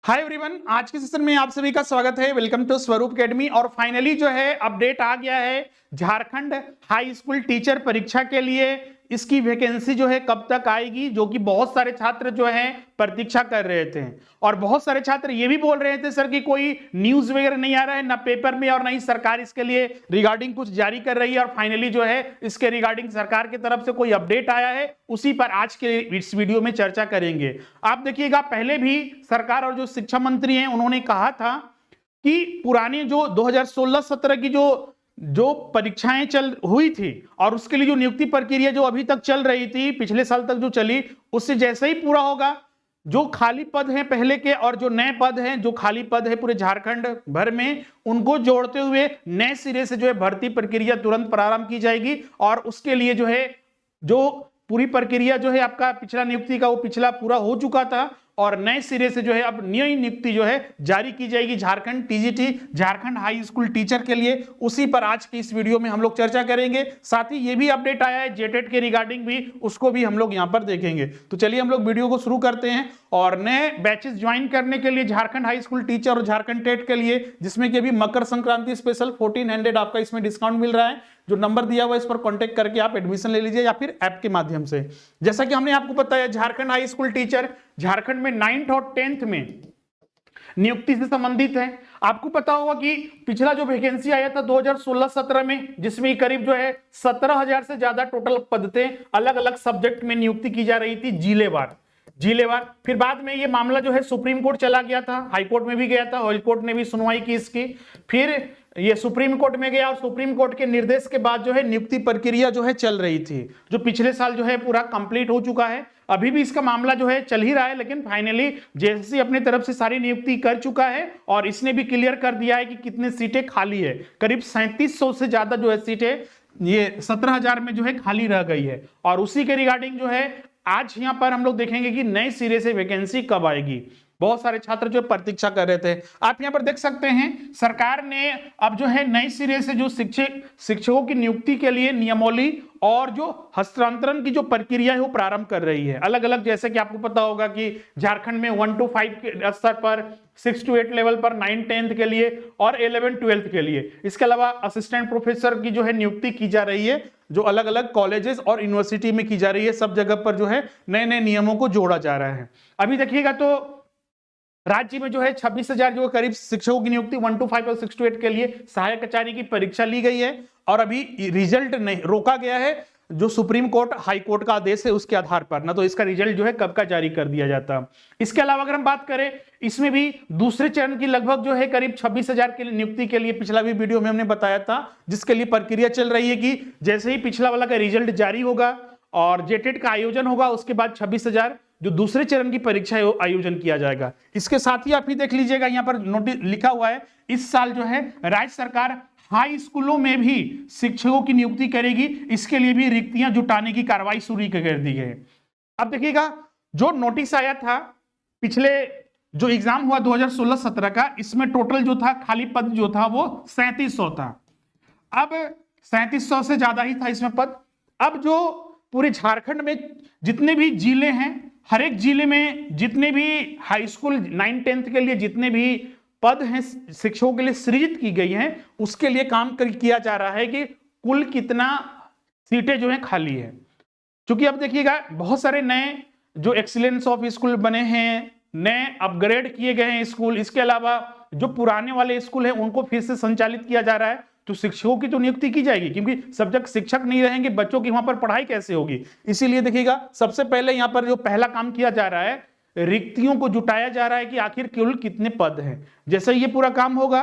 Hi everyone, आज के session में आप सभी का स्वागत है। वेलकम टू स्वरूप एकेडमी। और फाइनली जो है अपडेट आ गया है झारखंड हाई स्कूल टीचर परीक्षा के लिए। इसकी वैकेंसी जो है कब तक आएगी, जो कि बहुत सारे छात्र जो हैं प्रतीक्षा कर रहे थे। और बहुत सारे छात्र ये भी बोल रहे थे सर कि कोई न्यूज वगैरह नहीं आ रहा है, ना पेपर में और ना ही सरकार इसके लिए रिगार्डिंग कुछ जारी कर रही है। और फाइनली जो है इसके रिगार्डिंग सरकार की तरफ से कोई अपडेट आया है, उसी पर आज के इस वीडियो में चर्चा करेंगे। आप देखिएगा, पहले भी सरकार और जो शिक्षा मंत्री हैं उन्होंने कहा था कि पुरानी जो 2016-17 की जो परीक्षाएं चल हुई थी और उसके लिए जो नियुक्ति प्रक्रिया जो अभी तक चल रही थी, पिछले साल तक जो चली, उससे जैसे ही पूरा होगा, जो खाली पद हैं पहले के और जो नए पद हैं, जो खाली पद है पूरे झारखंड भर में, उनको जोड़ते हुए नए सिरे से जो है भर्ती प्रक्रिया तुरंत प्रारंभ की जाएगी। और उसके लिए जो है जो पूरी प्रक्रिया जो है आपका पिछला नियुक्ति का वो पिछला पूरा हो चुका था और नए सिरे से जो है अब नई नियुक्ति जो है जारी की जाएगी Jharkhand TGT, Jharkhand high school teacher के लिए। उसी पर आज की इस वीडियो में हम लोग चर्चा करेंगे। साथ ही ये भी अपडेट आया है जेटेट के रिगार्डिंग भी, उसको भी हम लोग यहाँ पर देखेंगे। तो चलिए हम लोग वीडियो को शुरू करते हैं। और नए बैचेस ज्वाइन करने के लिए झारखंड हाई स्कूल टीचर और झारखंड टेट के लिए, जिसमें कि अभी मकर संक्रांति स्पेशल 1400 आपका इसमें डिस्काउंट मिल रहा है। जो नंबर दिया हुआ है इस पर कांटेक्ट करके आप एडमिशन ले लीजिए या फिर ऐप के माध्यम से। जैसा कि हमने आपको बताया, Jharkhand high school teacher Jharkhand में 9th और 10th में नियुक्ति से संबंधित है। आपको पता होगा कि पिछला जो वैकेंसी आया था 2016-17 में, जिसमें करीब जो है 17,000 से ज्यादा टोटल पद थे, अलग अलग सब्जेक्ट में नियुक्ति की जा रही थी जिलेवार। फिर बाद में ये मामला जो है सुप्रीम कोर्ट चला गया था, हाई कोर्ट में भी गया था, हाई कोर्ट ने भी सुनवाई की इसकी। फिर ये सुप्रीम कोर्ट में गया और सुप्रीम कोर्ट के निर्देश के बाद जो है नियुक्ति प्रक्रिया जो है चल रही थी, जो पिछले साल जो है पूरा कंप्लीट हो चुका है। अभी भी इसका मामला जो है चल ही रहा है, लेकिन फाइनली जेएसएससी अपनी तरफ से सारी नियुक्ति कर चुका है और इसने भी क्लियर कर दिया है कि कितने सीटें खाली है। करीब 3700 से ज्यादा जो है सीटें ये 17,000 में जो है खाली रह गई है। और उसी के रिगार्डिंग जो है आज यहां पर हम लोग देखेंगे कि नए सिरे से वैकेंसी कब आएगी। बहुत सारे छात्र जो प्रतीक्षा कर रहे थे। आप यहां पर देख सकते हैं, सरकार ने अब जो है नए सिरे से जो शिक्षकों की नियुक्ति के लिए नियमावली और जो हस्तांतरण की जो प्रक्रिया है वो प्रारंभ कर रही है। अलग अलग, जैसे कि आपको पता होगा कि झारखंड में 1 to 5 के स्तर पर, 6 to 8 लेवल पर, 9 10th के लिए और 11 12th के लिए। इसके अलावा असिस्टेंट प्रोफेसर की जो है नियुक्ति की जा रही है, जो अलग अलग कॉलेजेस और यूनिवर्सिटी में की जा रही है। सब जगह पर जो है नए नए नियमों को जोड़ा जा रहा है। अभी देखिएगा तो राज्य में जो है 26,000 जो करीब शिक्षकों की नियुक्ति 1 to 5 और 6 to 8 के लिए सहायक आचार्य की परीक्षा ली गई है और अभी रिजल्ट नहीं रोका गया है। जो सुप्रीम कोर्ट हाई कोर्ट का आदेश है उसके आधार पर, ना तो इसका रिजल्ट जो है कब का जारी कर दिया जाता। इसके अलावा अगर हम बात करें, इसमें भी दूसरे चरण की लगभग जो है करीब 26,000 के लिए नियुक्ति के लिए पिछला भी वीडियो में हमने बताया था, जिसके लिए प्रक्रिया चल रही है कि जैसे ही पिछला वाला का रिजल्ट जारी होगा और जेटेट का आयोजन होगा, उसके बाद 26,000 जो दूसरे चरण की परीक्षा है वो आयोजन किया जाएगा। इसके साथ ही आप ही देख लीजिएगा, यहाँ पर नोटिस लिखा हुआ है, इस साल जो है राज्य सरकार हाई स्कूलों में भी शिक्षकों की नियुक्ति करेगी। इसके लिए भी रिक्तियां जुटाने की कार्रवाई शुरू कर दी है। अब देखिएगा, जो नोटिस आया था पिछले जो एग्जाम हुआ 2016-17 का, इसमें टोटल जो था खाली पद जो था वो 3700 था। अब 3700 से ज्यादा ही था इसमें पद। अब जो पूरे झारखंड में जितने भी जिले हैं, हर एक जिले में जितने भी हाई स्कूल 9 10th के लिए जितने भी पद हैं शिक्षकों के लिए सृजित की गई हैं, उसके लिए काम किया जा रहा है कि कुल कितना सीटें जो हैं खाली है। क्योंकि अब देखिएगा बहुत सारे नए जो एक्सीलेंस ऑफ स्कूल बने हैं, नए अपग्रेड किए गए हैं स्कूल। इसके अलावा जो पुराने वाले स्कूल हैं उनको फिर से संचालित किया जा रहा है, तो शिक्षकों की तो नियुक्ति की जाएगी, क्योंकि सब जगह शिक्षक नहीं रहेंगे, बच्चों की वहां पर पढ़ाई कैसे होगी। इसीलिए देखिएगा सबसे पहले यहां पर जो पहला काम किया जा रहा है, रिक्तियों को जुटाया जा रहा है कि आखिर केवल कितने पद हैं। जैसे ये पूरा काम होगा,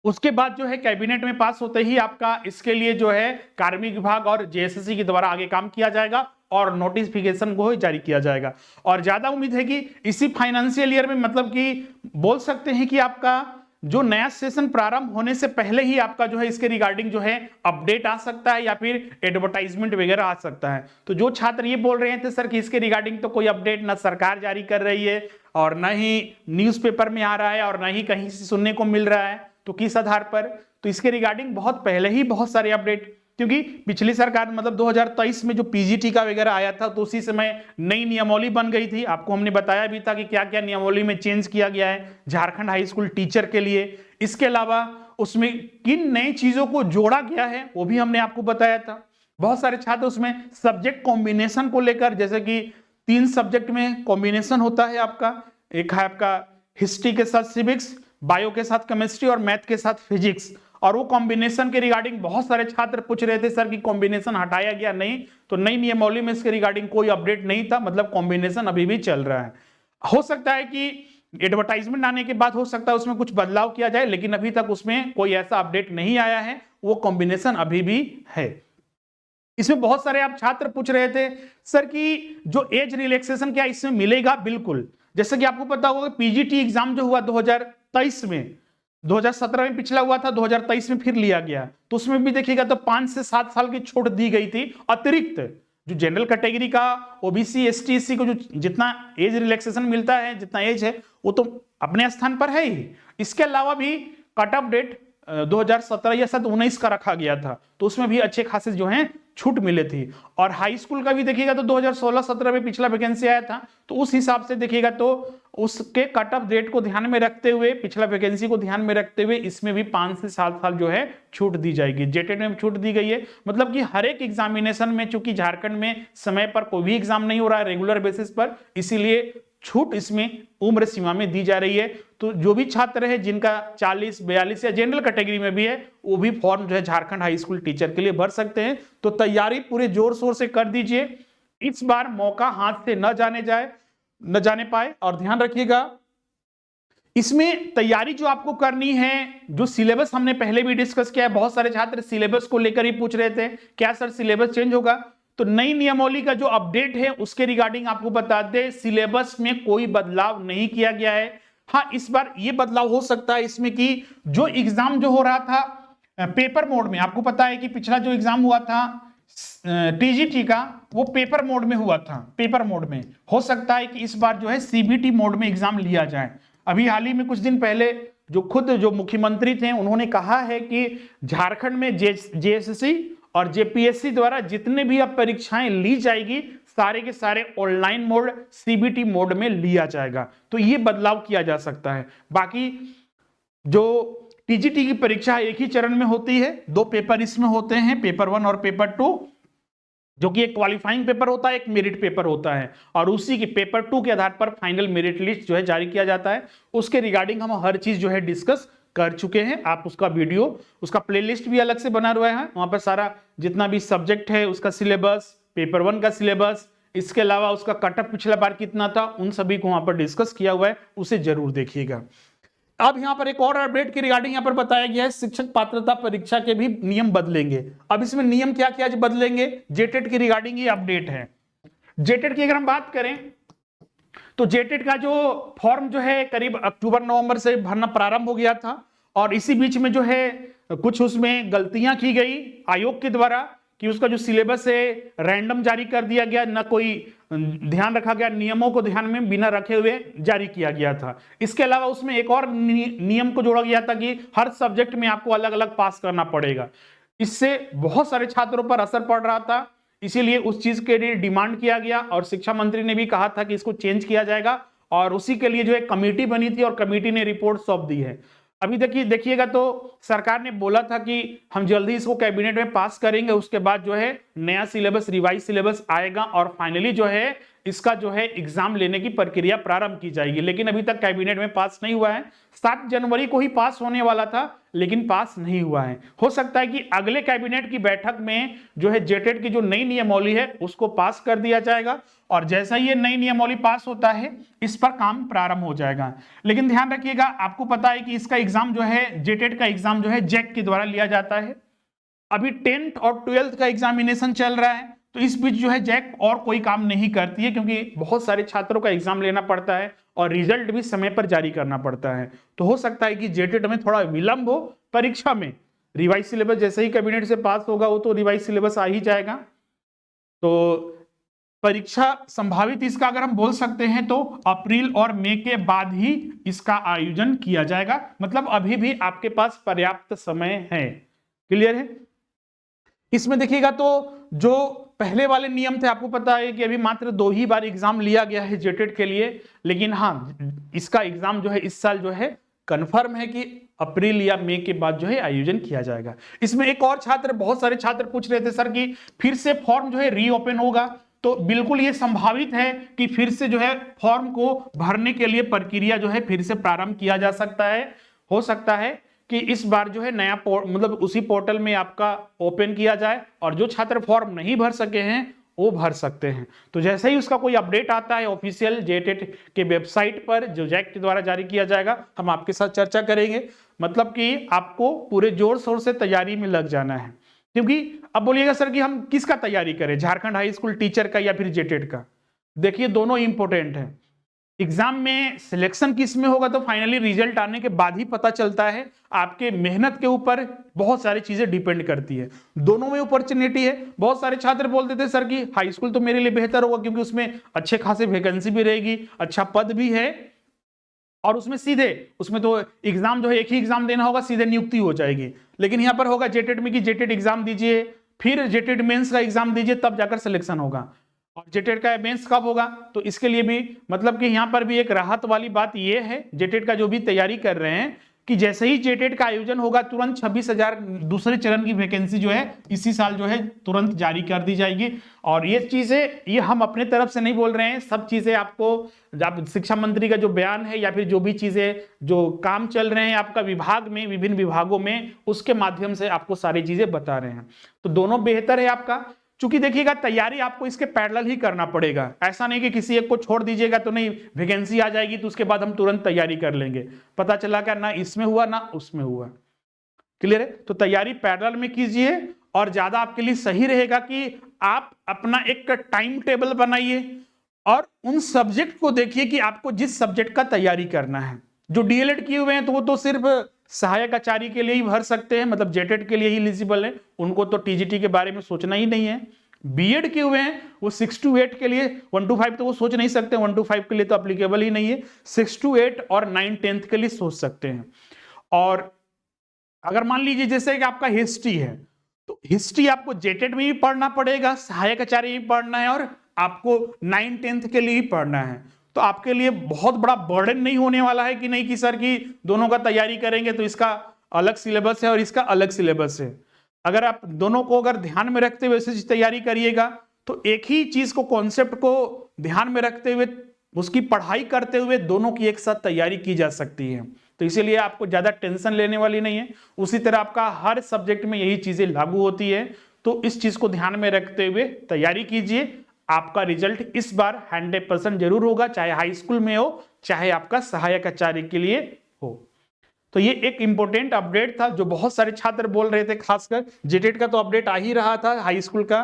उसके बाद जो है कैबिनेट में पास होते ही आपका इसके लिए जो है कार्मिक विभाग और जेएसएससी के द्वारा आगे काम किया जाएगा और नोटिफिकेशन को जारी किया जाएगा। और ज्यादा उम्मीद है कि इसी फाइनेंशियल ईयर में, मतलब कि बोल सकते हैं कि आपका जो नया सेशन प्रारंभ होने से पहले ही आपका जो है इसके रिगार्डिंग जो है अपडेट आ सकता है या फिर एडवर्टाइजमेंट वगैरह आ सकता है। तो जो छात्र ये बोल रहे थे सर कि इसके रिगार्डिंग तो कोई अपडेट ना सरकार जारी कर रही है और ना ही न्यूज़पेपर में आ रहा है और ना ही कहीं से सुनने को मिल रहा है, तो किस आधार पर? तो इसके रिगार्डिंग बहुत पहले ही बहुत सारे अपडेट क्योंकि पिछली सरकार मतलब 2023 में जो पीजीटी का वगैरह आया था तो उसी समय नई नियमावली बन गई थी। आपको हमने बताया भी था कि क्या क्या नियमावली में चेंज किया गया है झारखंड हाई स्कूल टीचर के लिए। इसके अलावा उसमें किन नई चीजों को जोड़ा गया है वो भी हमने आपको बताया था। बहुत सारे छात्र उसमें सब्जेक्ट कॉम्बिनेशन को लेकर, जैसे कि 3 सब्जेक्ट में कॉम्बिनेशन होता है आपका, एक है आपका हिस्ट्री के साथ सिविक्स, बायो के साथ केमिस्ट्री और मैथ के साथ फिजिक्स, और वो कॉम्बिनेशन के रिगार्डिंग बहुत सारे छात्र पूछ रहे थे सर कि कॉम्बिनेशन हटाया गया नहीं, तो नई नियमावली में इसके रिगार्डिंग कोई अपडेट नहीं था, मतलब कॉम्बिनेशन अभी भी चल रहा है। हो सकता है कि एडवर्टाइजमेंट आने के बाद हो सकता है उसमें कुछ बदलाव किया जाए, लेकिन अभी तक उसमें कोई ऐसा अपडेट नहीं आया है, वो कॉम्बिनेशन अभी भी है। इसमें बहुत सारे आप छात्र पूछ रहे थे सर कि जो एज रिलैक्सेशन क्या इसमें मिलेगा? बिल्कुल, जैसे कि आपको पता होगा पीजीटी एग्जाम जो हुआ 2023 में, 2017 में पिछला हुआ था, 2023 में फिर लिया गया, तो उसमें भी देखिएगा तो 5 से 7 साल की छूट दी गई थी अतिरिक्त। जो जनरल कैटेगरी का ओबीसी एसटी एससी को जो जितना एज रिलैक्सेशन मिलता है, जितना एज है वो तो अपने स्थान पर है ही, इसके अलावा भी कट ऑफ डेट 2017 या 19 का रखा गया था, तो उसमें भी अच्छे खासे जो हैं छूट मिले थी। और हाई स्कूल का भी देखिएगा तो 2016-17 में पिछला वैकेंसी आया था, तो उस हिसाब से देखिएगा तो उसके कट ऑफ डेट को ध्यान में रखते हुए, पिछला वैकेंसी को ध्यान में रखते हुए इसमें भी 5 से 7 साल जो है छूट दी जाएगी। जेटेड में छूट दी गई है, मतलब कि हर एक एग्जामिनेशन में, चूंकि झारखंड में समय पर कोई भी एग्जाम नहीं हो रहा है रेगुलर बेसिस पर, इसीलिए छूट इसमें उम्र सीमा में दी जा रही है। तो जो भी छात्र है जिनका 40, 42 या जनरल कैटेगरी में भी है, वो भी फॉर्म जो है झारखंड हाई स्कूल टीचर के लिए भर सकते हैं। तो तैयारी पूरे जोर शोर से कर दीजिए, इस बार मौका हाथ से न जाने पाए। और ध्यान रखिएगा इसमें तैयारी जो आपको करनी है, जो सिलेबस हमने पहले भी डिस्कस किया है, बहुत सारे छात्र सिलेबस को लेकर ही पूछ रहे थे क्या सर सिलेबस चेंज होगा, तो नई नियमावली का जो अपडेट है उसके रिगार्डिंग आपको बता दें, सिलेबस में कोई बदलाव नहीं किया गया है। हाँ, इस बार ये बदलाव हो सकता है इसमें कि जो एग्जाम जो हो रहा था पेपर मोड में, आपको पता है कि पिछला जो एग्जाम हुआ था टीजीटी का, वो पेपर मोड में हुआ था, पेपर मोड में। हो सकता है कि इस बार जो है सीबीटी मोड में एग्जाम लिया जाए। अभी हाल ही में कुछ दिन पहले जो मुख्यमंत्री थे उन्होंने कहा है कि झारखंड में जेएसएससी और जेपीएससी द्वारा जितने भी अब परीक्षाएं ली जाएगी सारे के सारे ऑनलाइन मोड सीबीटी मोड में लिया जाएगा, तो ये बदलाव किया जा सकता है। बाकी जो टीजीटी की परीक्षा एक ही चरण में होती है, 2 पेपर इसमें होते हैं, पेपर 1 और पेपर 2, जो कि एक क्वालिफाइंग पेपर होता है, एक मेरिट पेपर होता है, और उसी के पेपर 2 के आधार पर फाइनल मेरिट लिस्ट जो है जारी किया जाता है। उसके रिगार्डिंग हम हर चीज जो है डिस्कस कर चुके हैं, आप उसका वीडियो, उसका प्लेलिस्ट भी अलग से बना हुआ है, वहां पर सारा जितना भी सब्जेक्ट है उसका सिलेबस, पेपर 1 का सिलेबस, इसके अलावा उसका कट ऑफ पिछला बार कितना था, उन सभी को वहां पर डिस्कस किया हुआ है, उसे जरूर देखिएगा। अब यहां पर एक और अपडेट की रिगार्डिंग यहां पर बताया गया है, शिक्षक पात्रता परीक्षा के भी नियम बदलेंगे। अब इसमें नियम क्या क्या बदलेंगे, जेटेड की रिगार्डिंग ये अपडेट है। जेटेड की अगर हम बात करें तो जेटेड का जो फॉर्म जो है करीब अक्टूबर नवंबर से भरना प्रारंभ हो गया था, और इसी बीच में जो है कुछ उसमें गलतियां की गई आयोग के द्वारा कि उसका जो सिलेबस है रैंडम जारी कर दिया गया, ना कोई ध्यान रखा गया, नियमों को ध्यान में बिना रखे हुए जारी किया गया था। इसके अलावा उसमें एक और नियम को जोड़ा गया था कि हर सब्जेक्ट में आपको अलग अलग पास करना पड़ेगा। इससे बहुत सारे छात्रों पर असर पड़ रहा था, इसीलिए उस चीज के लिए डिमांड किया गया, और शिक्षा मंत्री ने भी कहा था कि इसको चेंज किया जाएगा, और उसी के लिए जो एक कमेटी बनी थी और कमेटी ने रिपोर्ट सौंप दी है। अभी देखिएगा तो सरकार ने बोला था कि हम जल्दी इसको कैबिनेट में पास करेंगे, उसके बाद जो है नया सिलेबस, रिवाइज सिलेबस आएगा, और फाइनली जो है इसका जो है एग्जाम लेने की प्रक्रिया प्रारंभ की जाएगी। लेकिन अभी तक कैबिनेट में पास नहीं हुआ है, 7 जनवरी को ही पास होने वाला था, लेकिन पास नहीं हुआ है। हो सकता है कि अगले कैबिनेट की बैठक में जो है जेटेड की जो नई नियमावली है उसको पास कर दिया जाएगा, और जैसा ही ये नई नियमावली पास होता है इस पर काम प्रारंभ हो जाएगा। लेकिन ध्यान रखिएगा, आपको पता है कि इसका एग्जाम जो है, जेटेड का एग्जाम जो है जैक के द्वारा लिया जाता है। अभी 10th और 12th का एग्जामिनेशन चल रहा है, तो इस बीच जो है जैक और कोई काम नहीं करती है, क्योंकि बहुत सारे छात्रों का एग्जाम लेना पड़ता है और रिजल्ट भी समय पर जारी करना पड़ता है। तो हो सकता है कि जेटेड में थोड़ा विलंब हो परीक्षा में। रिवाइज सिलेबस जैसे ही कैबिनेट से पास होगा वो तो रिवाइज सिलेबस आ ही जाएगा। तो परीक्षा संभावित इसका अगर हम बोल सकते हैं तो अप्रैल और मई के बाद ही इसका आयोजन किया जाएगा, मतलब अभी भी आपके पास पर्याप्त समय है। क्लियर है? इसमें देखिएगा तो जो पहले वाले नियम थे, आपको पता है कि अभी मात्र 2 ही बार एग्जाम लिया गया है जेटेट के लिए, लेकिन हाँ इसका एग्जाम जो है इस साल जो है कंफर्म है कि अप्रैल या मई के बाद जो है आयोजन किया जाएगा। इसमें एक और छात्र, बहुत सारे छात्र पूछ रहे थे सर कि फिर से फॉर्म जो है रीओपन होगा, तो बिल्कुल ये संभावित है कि फिर से जो है फॉर्म को भरने के लिए प्रक्रिया जो है फिर से प्रारंभ किया जा सकता है। हो सकता है कि इस बार जो है नया मतलब उसी पोर्टल में आपका ओपन किया जाए और जो छात्र फॉर्म नहीं भर सके हैं वो भर सकते हैं। तो जैसे ही उसका कोई अपडेट आता है ऑफिशियल जेटेट के वेबसाइट पर जो जैक के द्वारा जारी किया जाएगा, हम आपके साथ चर्चा करेंगे। मतलब कि आपको पूरे जोर शोर से तैयारी में लग जाना है, क्योंकि अब बोलिएगा सर कि हम किसका तैयारी करें, झारखंड हाई स्कूल टीचर का या फिर जेटेट का? देखिए दोनों इंपॉर्टेंट है। एग्जाम में सिलेक्शन किस में होगा तो फाइनली रिजल्ट आने के बाद ही पता चलता है। आपके मेहनत के ऊपर बहुत सारी चीजें डिपेंड करती है, दोनों में अपॉर्चुनिटी है। बहुत सारे छात्र बोलते थे सर कि हाई स्कूल तो मेरे लिए बेहतर होगा क्योंकि उसमें अच्छे खासे वैकेंसी भी रहेगी, अच्छा पद भी है और उसमें सीधे उसमें तो एग्जाम जो है एक ही एग्जाम देना होगा, सीधे नियुक्ति हो जाएगी। लेकिन यहाँ पर होगा जेटेट में कि जेटेट एग्जाम दीजिए, फिर जेटेट मेंस का एग्जाम दीजिए, तब जाकर सिलेक्शन होगा। और जेटेट का मेंस कब होगा, तो इसके लिए भी मतलब कि यहाँ पर भी एक राहत वाली बात यह है जेटेट का जो भी तैयारी कर रहे हैं कि जैसे ही जेटेट का आयोजन होगा तुरंत 26,000 दूसरे चरण की वैकेंसी जो है इसी साल जो है तुरंत जारी कर दी जाएगी। और ये चीजें ये हम अपने तरफ से नहीं बोल रहे हैं, सब चीजें आपको शिक्षा मंत्री का जो बयान है या फिर जो भी चीजें जो काम चल रहे हैं आपका विभाग में, विभिन्न विभागों में, उसके माध्यम से आपको सारी चीजें बता रहे हैं। तो दोनों बेहतर है आपका, चूंकि देखिएगा तैयारी आपको इसके पैरेलल ही करना पड़ेगा। ऐसा नहीं कि किसी एक को छोड़ दीजिएगा तो नहीं वैकेंसी आ जाएगी तो उसके बाद हम तुरंत तैयारी कर लेंगे, पता चला क्या ना इसमें हुआ ना उसमें हुआ। क्लियर है? तो तैयारी पैरेलल में कीजिए और ज्यादा आपके लिए सही रहेगा कि आप अपना एक टाइम टेबल बनाइए और उन सब्जेक्ट को देखिए कि आपको जिस सब्जेक्ट का तैयारी करना है। जो डीएलएड किए हुए हैं तो वो तो सिर्फ सहायक आचार्य के लिए ही भर सकते हैं, मतलब जेटेट के लिए ही एलिजिबल है, उनको तो टीजीटी के बारे में सोचना ही नहीं है। बीएड किए हुए हैं वो 6 to 8 के लिए, 1 to 5 तो वो सोच नहीं सकते, 1 to 5 के लिए तो अप्लीकेबल ही नहीं है, 6 to 8 और 9 10th के लिए सोच सकते हैं। और अगर मान लीजिए जैसे कि आपका हिस्ट्री है तो हिस्ट्री आपको जेटेट में भी पढ़ना पड़ेगा, सहायक आचार्य भी पढ़ना है और आपको 9 10th के लिए ही पढ़ना है। तो आपके लिए बहुत बड़ा बर्डन नहीं होने वाला है कि नहीं कि सर की दोनों का तैयारी करेंगे तो इसका अलग सिलेबस है और इसका अलग सिलेबस है। अगर आप दोनों को अगर ध्यान में रखते हुए ऐसी तैयारी करिएगा तो एक ही चीज को, कॉन्सेप्ट को ध्यान में रखते हुए उसकी पढ़ाई करते हुए दोनों की एक साथ तैयारी की जा सकती है। तो इसीलिए आपको ज्यादा टेंशन लेने वाली नहीं है। उसी तरह आपका हर सब्जेक्ट में यही चीजें लागू होती है, तो इस चीज को ध्यान में रखते हुए तैयारी कीजिए। आपका रिजल्ट इस बार 100% जरूर होगा, चाहे हाई स्कूल में हो चाहे आपका सहायक आचार्य के लिए हो। तो ये एक इंपॉर्टेंट अपडेट था जो बहुत सारे छात्र बोल रहे थे, खासकर जेटेट का तो अपडेट आ ही रहा था, हाई स्कूल का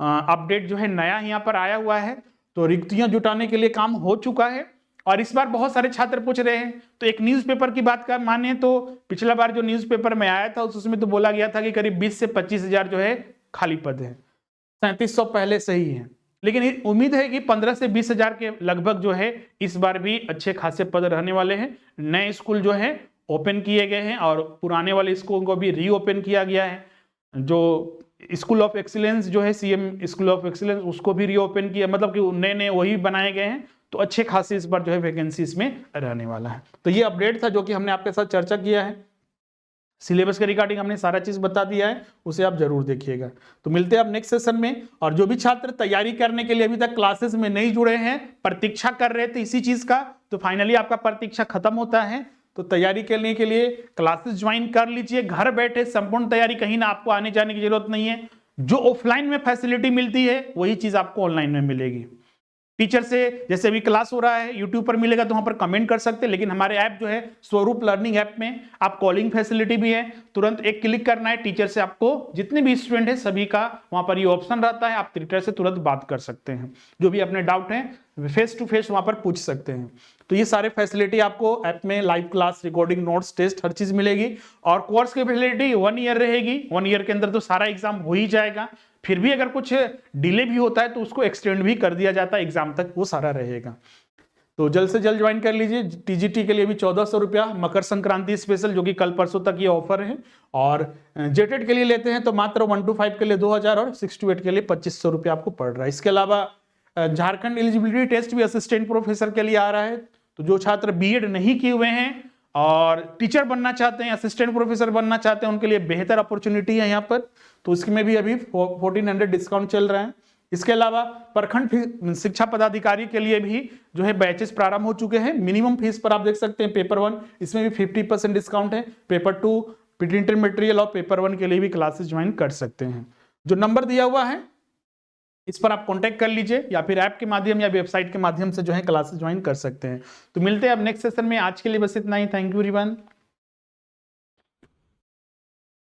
अपडेट जो है नया यहाँ पर आया हुआ है। तो रिक्तियां जुटाने के लिए काम हो चुका है और इस बार बहुत सारे छात्र पूछ रहे हैं। तो एक न्यूज़पेपर की बात कर माने तो पिछला बार जो न्यूज़पेपर में आया था उसमें तो बोला गया था कि करीब 20 से 25,000 जो है खाली पद है, 3700 पहले से ही है, लेकिन उम्मीद है कि 15 से 20,000 के लगभग जो है इस बार भी अच्छे खासे पद रहने वाले हैं। नए स्कूल जो है ओपन किए गए हैं और पुराने वाले स्कूल को भी रीओपन किया गया है। जो स्कूल ऑफ एक्सीलेंस जो है सीएम स्कूल ऑफ एक्सीलेंस उसको भी रीओपन किया, मतलब कि नए नए वही बनाए गए हैं। तो अच्छे खासे इस बार जो है वैकेंसी इसमें रहने वाला है। तो ये अपडेट था जो कि हमने आपके साथ चर्चा किया है। सिलेबस के रिगार्डिंग हमने सारा चीज बता दिया है, उसे आप जरूर देखिएगा। तो मिलते हैं आप नेक्स्ट सेशन में। और जो भी छात्र तैयारी करने के लिए अभी तक क्लासेस में नहीं जुड़े हैं, प्रतीक्षा कर रहे थे इसी चीज का, तो फाइनली आपका प्रतीक्षा खत्म होता है। तो तैयारी करने के लिए क्लासेस ज्वाइन कर लीजिए, घर बैठे संपूर्ण तैयारी, कहीं ना आपको आने जाने की जरूरत नहीं है। जो ऑफलाइन में फैसिलिटी मिलती है वही चीज आपको ऑनलाइन में मिलेगी। टीचर से जैसे भी क्लास हो रहा है यूट्यूब पर मिलेगा तो वहां पर कमेंट कर सकते हैं, लेकिन हमारे ऐप जो है स्वरूप लर्निंग ऐप में आप कॉलिंग फैसिलिटी भी है, तुरंत एक क्लिक करना है, टीचर से आपको जितने भी स्टूडेंट है सभी का वहां पर ये ऑप्शन रहता है, आप टीचर से तुरंत बात कर सकते हैं, जो भी अपने डाउट है फेस टू फेस वहां पर पूछ सकते हैं। तो ये सारे फैसिलिटी आपको ऐप में live class, recording, notes, test हर चीज मिलेगी। और कोर्स की फैसिलिटी 1 ईयर रहेगी, 1 ईयर के अंदर तो सारा एग्जाम हो ही जाएगा। फिर भी अगर कुछ डिले भी होता है तो उसको एक्सटेंड भी कर दिया जाता है एग्जाम तक, वो सारा रहेगा। तो जल्द से जल्द ज्वाइन कर लीजिए। टीजीटी के लिए भी 1400 रुपया मकर संक्रांति स्पेशल, जो कि कल परसों तक ये ऑफर है। और जेटेड के लिए लेते हैं तो मात्र 1 to 5 के लिए 2000 और 6 to 8 के लिए 2500 रुपया आपको पड़ रहा है। इसके अलावा झारखंड एलिजिबिलिटी टेस्ट भी असिस्टेंट प्रोफेसर के लिए आ रहा है। तो जो छात्र बीएड नहीं किए हुए हैं और टीचर बनना चाहते हैं, असिस्टेंट प्रोफेसर बनना चाहते हैं, उनके लिए बेहतर अपॉर्चुनिटी है यहाँ पर। तो इसमें भी अभी 1400 डिस्काउंट चल रहा है। इसके अलावा प्रखंड शिक्षा पदाधिकारी के लिए भी जो है बैचेस प्रारंभ हो चुके हैं। मिनिमम फीस पर आप देख सकते हैं पेपर 1 इसमें भी 50% डिस्काउंट है। पेपर 2 प्रिंटेड मटेरियल और पेपर 1 के लिए भी क्लासेस ज्वाइन कर सकते हैं। जो नंबर दिया हुआ है इस पर आप कांटेक्ट कर लीजिए, या फिर ऐप के माध्यम या वेबसाइट के माध्यम से जो है क्लासेस ज्वाइन कर सकते हैं। तो मिलते हैं अब नेक्स्ट सेशन में। आज के लिए बस इतना ही। Thank you everyone.